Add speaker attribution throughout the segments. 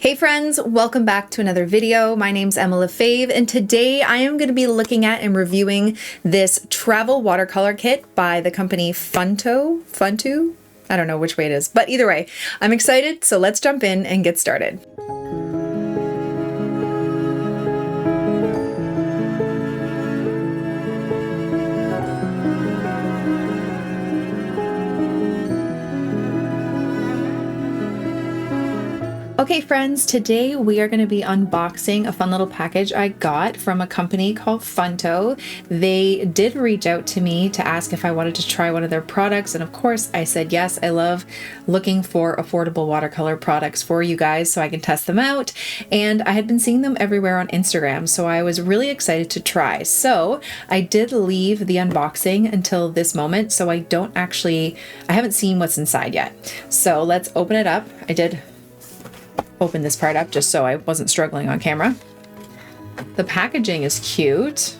Speaker 1: Hey friends, welcome back to another video. My name's Emma Lefebvre, and today I am going to be looking at and reviewing this travel watercolor kit by the company Funtu? I don't know which way it is, but either way, I'm excited, so let's jump in and get started. Okay friends, today we are going to be unboxing a fun little package I got from a company called Funto. They did reach out to me to ask if I wanted to try one of their products, and of course I said yes. I love looking for affordable watercolor products for you guys so I can test them out, and I had been seeing them everywhere on Instagram, so I was really excited to try. So I did leave the unboxing until this moment, so I haven't seen what's inside yet. So let's open it up. I did open this part up just so I wasn't struggling on camera. The packaging is cute.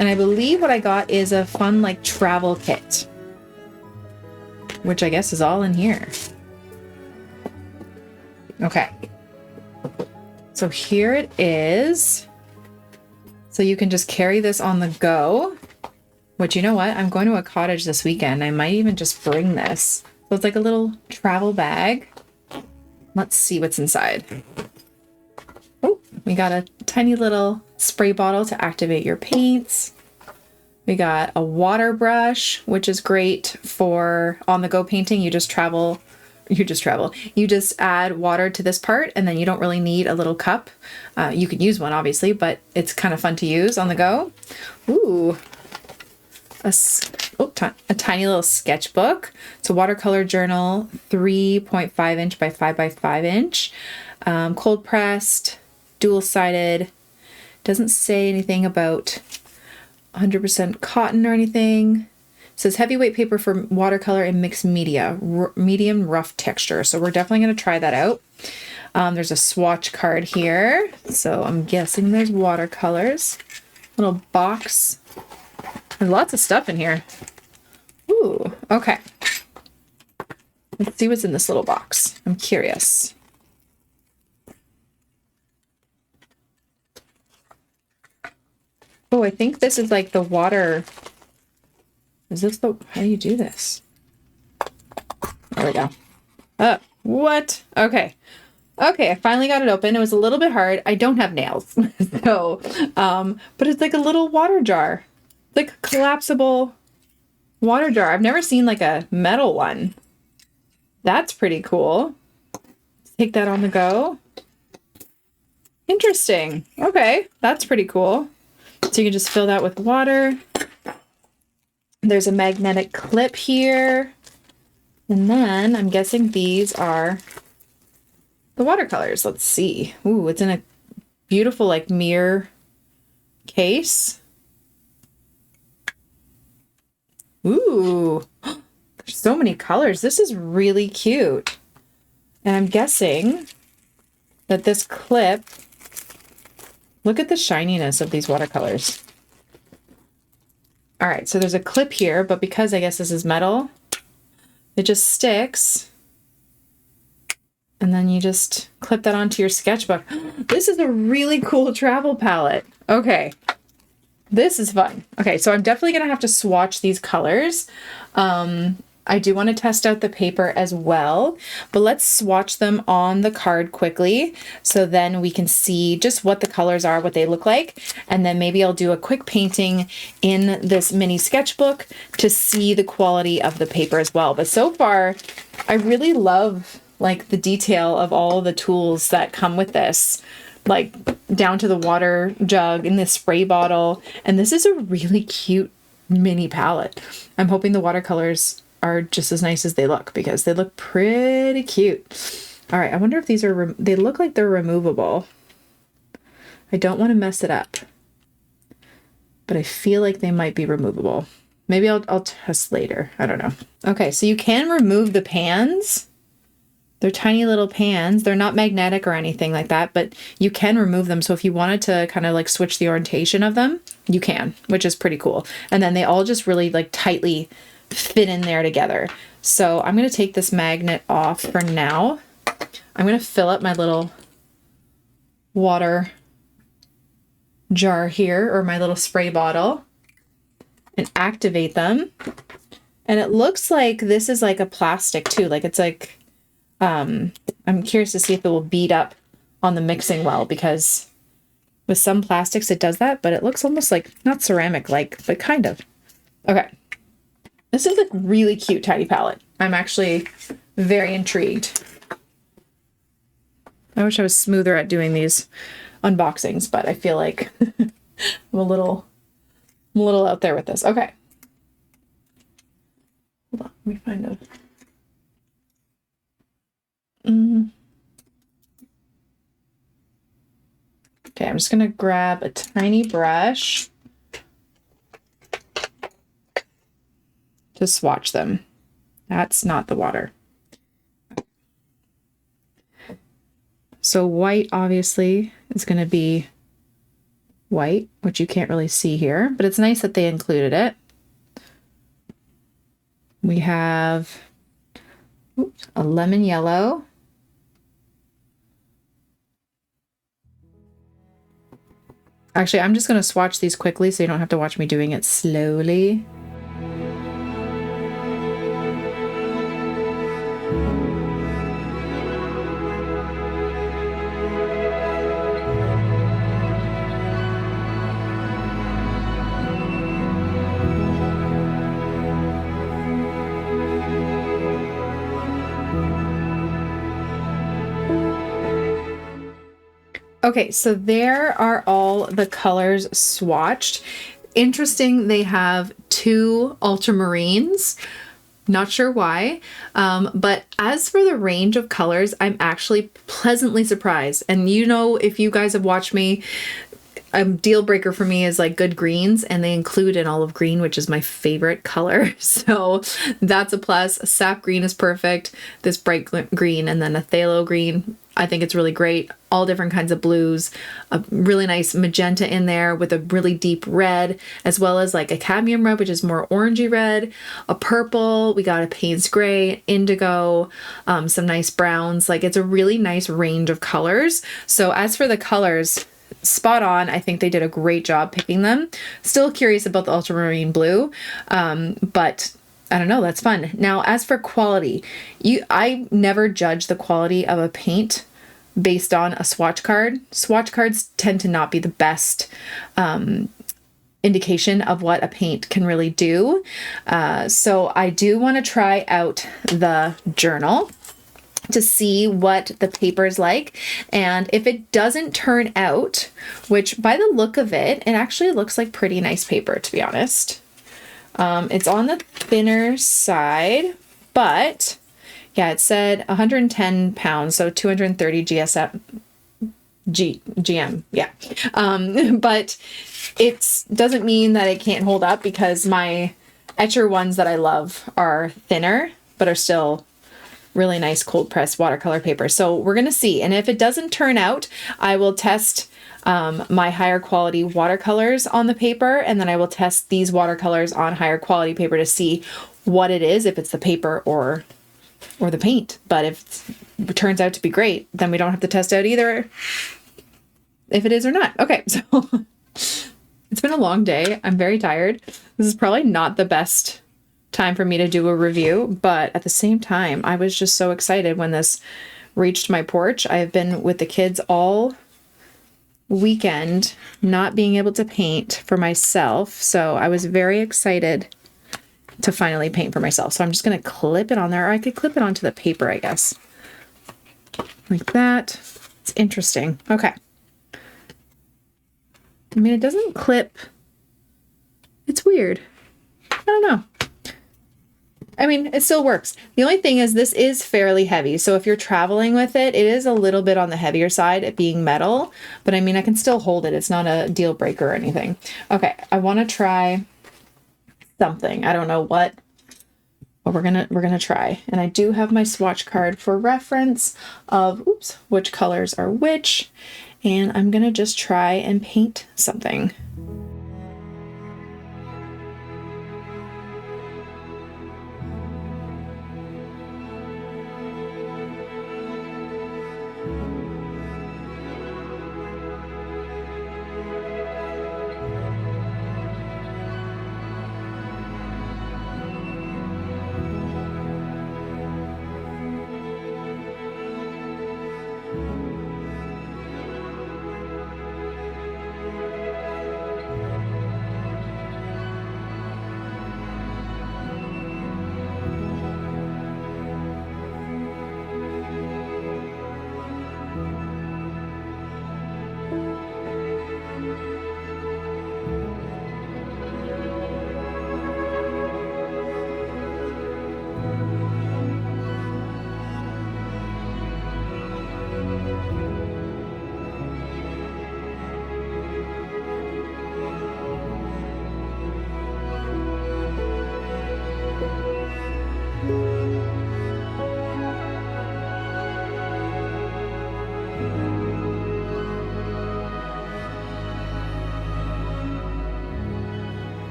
Speaker 1: And I believe what I got is a fun like travel kit, which I guess is all in here. Okay. So here it is. So you can just carry this on the go, which, you know what? I'm going to a cottage this weekend. I might even just bring this. So it's like a little travel bag. Let's see what's inside. Oh, we got a tiny little spray bottle to activate your paints. We got a water brush, which is great for on-the-go painting. You just add water to this part, and then you don't really need a little cup. You could use one, obviously, but it's kind of fun to use on the go. Ooh. A tiny little sketchbook. It's a watercolor journal, 3.5 inch by 5 by 5 inch, cold pressed, dual-sided. Doesn't say anything about 100% cotton or anything. It says heavyweight paper for watercolor in mixed media, medium rough texture. So we're definitely going to try that out. There's a swatch card here, so I'm guessing there's watercolors. Little box. There's lots of stuff in here. Ooh, okay. Let's see what's in this little box. I'm curious. Oh, I think this is like the water. Is this how do you do this? There we go. Oh, what? Okay. Okay, I finally got it open. It was a little bit hard. I don't have nails. So, but it's like a little water jar. Like a collapsible water jar. I've never seen like a metal one. That's pretty cool. Take that on the go. Interesting. Okay, that's pretty cool. So you can just fill that with water. There's a magnetic clip here. And then I'm guessing these are the watercolors. Let's see. Ooh, it's in a beautiful like mirror case. Ooh, there's so many colors. This is really cute. And I'm guessing that this clip, look at the shininess of these watercolors. All right, so there's a clip here, but because I guess this is metal, it just sticks. And then you just clip that onto your sketchbook. This is a really cool travel palette. Okay. This is fun. Okay, so I'm definitely going to have to swatch these colors. I do want to test out the paper as well, but let's swatch them on the card quickly so then we can see just what the colors are, what they look like, and then maybe I'll do a quick painting in this mini sketchbook to see the quality of the paper as well. But so far, I really love like the detail of all the tools that come with this, like down to the water jug in this spray bottle. And this is a really cute mini palette. I'm hoping the watercolors are just as nice as they look because they look pretty cute. All right, I wonder if these are, they look like they're removable. I don't want to mess it up, but I feel like they might be removable. Maybe I'll test later. I don't know. Okay, so you can remove the pans. They're tiny little pans. They're not magnetic or anything like that, but you can remove them. So if you wanted to kind of like switch the orientation of them, you can, which is pretty cool. And then they all just really like tightly fit in there together. So I'm going to take this magnet off for now. I'm going to fill up my little water jar here, or my little spray bottle, and activate them. And it looks like this is like a plastic too. Like it's like, I'm curious to see if it will bead up on the mixing well, because with some plastics it does that, but it looks almost like, not ceramic like, but kind of. Okay. This is a really cute tiny palette. I'm actually very intrigued. I wish I was smoother at doing these unboxings, but I feel like I'm a little out there with this. Okay. Hold on, let me find a... Okay, I'm just gonna grab a tiny brush to swatch them. That's not the water. So white obviously is going to be white, which you can't really see here, but it's nice that they included it. We have a lemon yellow. Actually, I'm just going to swatch these quickly so you don't have to watch me doing it slowly. Okay, so there are all the colors swatched. Interesting, they have 2 ultramarines. Not sure why, but as for the range of colors, I'm actually pleasantly surprised. And you know, if you guys have watched me, a deal breaker for me is like good greens, and they include an olive green, which is my favorite color. So that's a plus. Sap green is perfect. This bright green, and then a phthalo green. I think it's really great. All different kinds of blues, a really nice magenta in there with a really deep red, as well as like a cadmium red, which is more orangey red, a purple, we got a Payne's gray, indigo, some nice browns. Like it's a really nice range of colors. So as for the colors, spot on. I think they did a great job picking them. Still curious about the ultramarine blue, but I don't know, that's fun. Now, as for quality, I never judge the quality of a paint based on a swatch card. Swatch cards tend to not be the best indication of what a paint can really do. So I do want to try out the journal to see what the paper is like. And if it doesn't turn out, which by the look of it, it actually looks like pretty nice paper, to be honest. It's on the thinner side, but yeah, it said 110 pounds, so 230 GM, yeah. But it doesn't mean that it can't hold up, because my etcher ones that I love are thinner, but are still really nice cold pressed watercolor paper. So we're going to see. And if it doesn't turn out, I will test my higher quality watercolors on the paper, and then I will test these watercolors on higher quality paper to see what it is, if it's the paper or the paint. But if it turns out to be great, then we don't have to test out either if it is or not. Okay, so it's been a long day. I'm very tired. This is probably not the best time for me to do a review, but at the same time, I was just so excited when this reached my porch. I have been with the kids all weekend, not being able to paint for myself, so I was very excited to finally paint for myself. So I'm just going to clip it on there, or I could clip it onto the paper, I guess. Like that. It's interesting. Okay. I mean, it doesn't clip. It's weird. I don't know. I mean, it still works. The only thing is this is fairly heavy. So if you're traveling with it, it is a little bit on the heavier side, it being metal. But I mean, I can still hold it. It's not a deal breaker or anything. Okay, I want to try something. I don't know what, but we're gonna try. And I do have my swatch card for reference of which colors are which. And I'm gonna just try and paint something.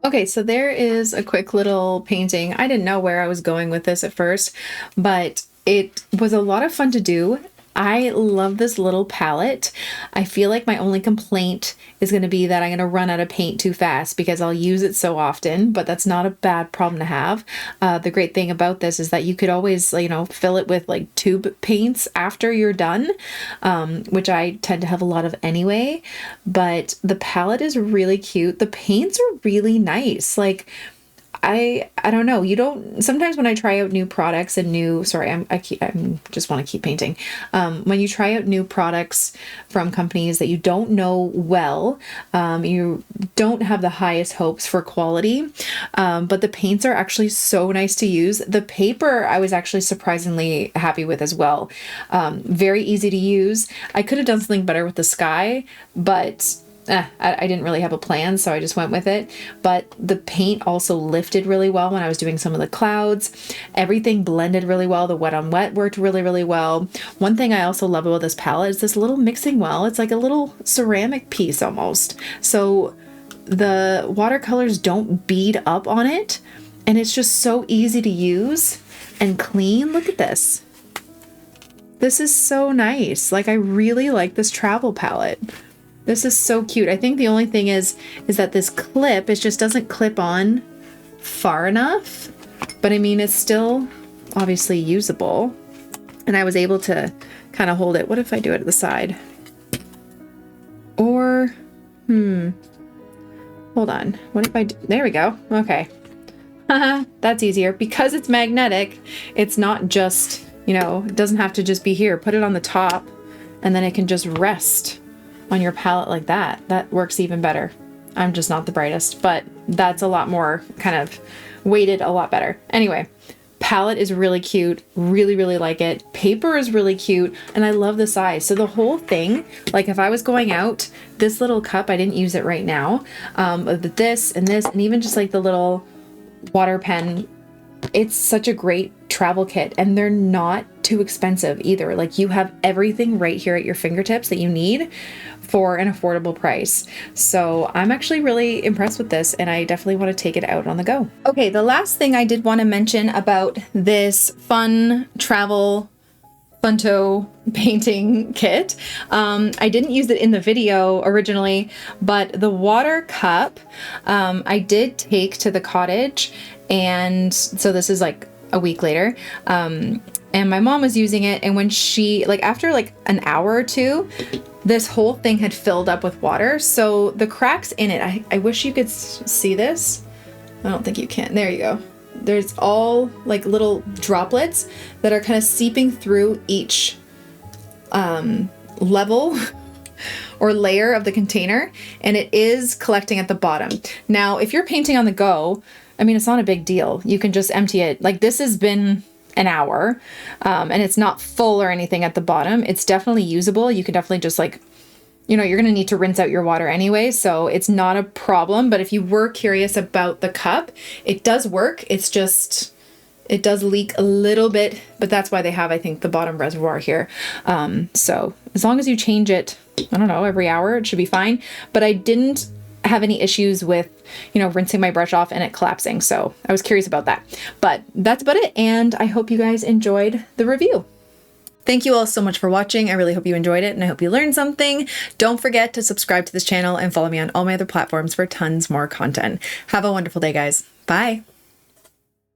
Speaker 1: Okay, so there is a quick little painting. I didn't know where I was going with this at first, but it was a lot of fun to do. I love this little palette. I feel like my only complaint is going to be that I'm going to run out of paint too fast because I'll use it so often, but that's not a bad problem to have. The great thing about this is that you could always, you know, fill it with like tube paints after you're done, which I tend to have a lot of anyway. But the palette is really cute. The paints are really nice. Like, I don't know. You don't, sometimes when I try out new products and new, sorry, I'm just want to keep painting. When you try out new products from companies that you don't know well, you don't have the highest hopes for quality, but the paints are actually so nice to use. The paper I was actually surprisingly happy with as well. Very easy to use. I could have done something better with the sky, but I didn't really have a plan, so I just went with it. But the paint also lifted really well when I was doing some of the clouds. Everything blended really well. The wet on wet worked really, really well. One thing I also love about this palette is this little mixing well. It's like a little ceramic piece almost. So the watercolors don't bead up on it, and it's just so easy to use and clean. Look at this. This is so nice. Like, I really like this travel palette. This is so cute. I think the only thing is that this clip, it just doesn't clip on far enough. But I mean, it's still obviously usable. And I was able to kind of hold it. What if I do it at the side? Or, hold on. What if I do, there we go. Okay. That's easier. Because it's magnetic, it's not just, you know, it doesn't have to just be here. Put it on the top and then it can just rest on your palette like that. That works even better. I'm just not the brightest, but that's a lot more kind of weighted, a lot better. Anyway, palette is really cute. Really, really like it. Paper is really cute. And I love the size. So the whole thing, like if I was going out, this little cup, I didn't use it right now. This and even just like the little water pen, it's such a great travel kit, and they're not too expensive either. Like, you have everything right here at your fingertips that you need for an affordable price. So I'm actually really impressed with this, and I definitely want to take it out on the go. Okay, the last thing I did want to mention about this fun travel Funto painting kit. I didn't use it in the video originally, but the water cup I did take to the cottage, and so this is like a week later. And my mom was using it, and when she, like after like an hour or two, this whole thing had filled up with water. So the cracks in it, I wish you could see this. I don't think you can. There you go. There's all like little droplets that are kind of seeping through each level or layer of the container, and it is collecting at the bottom. Now, if you're painting on the go, I mean, it's not a big deal. You can just empty it. Like, this has been an hour, and it's not full or anything at the bottom. It's definitely usable. You can definitely just like, you know, you're going to need to rinse out your water anyway, so it's not a problem. But if you were curious about the cup, it does work. It's just, it does leak a little bit, but that's why they have, I think, the bottom reservoir here. So as long as you change it, I don't know, every hour, it should be fine. But I didn't have any issues with, you know, rinsing my brush off and it collapsing. So I was curious about that. But that's about it, and I hope you guys enjoyed the review. Thank you all so much for watching. I really hope you enjoyed it, and I hope you learned something. Don't forget to subscribe to this channel and follow me on all my other platforms for tons more content. Have a wonderful day, guys. Bye.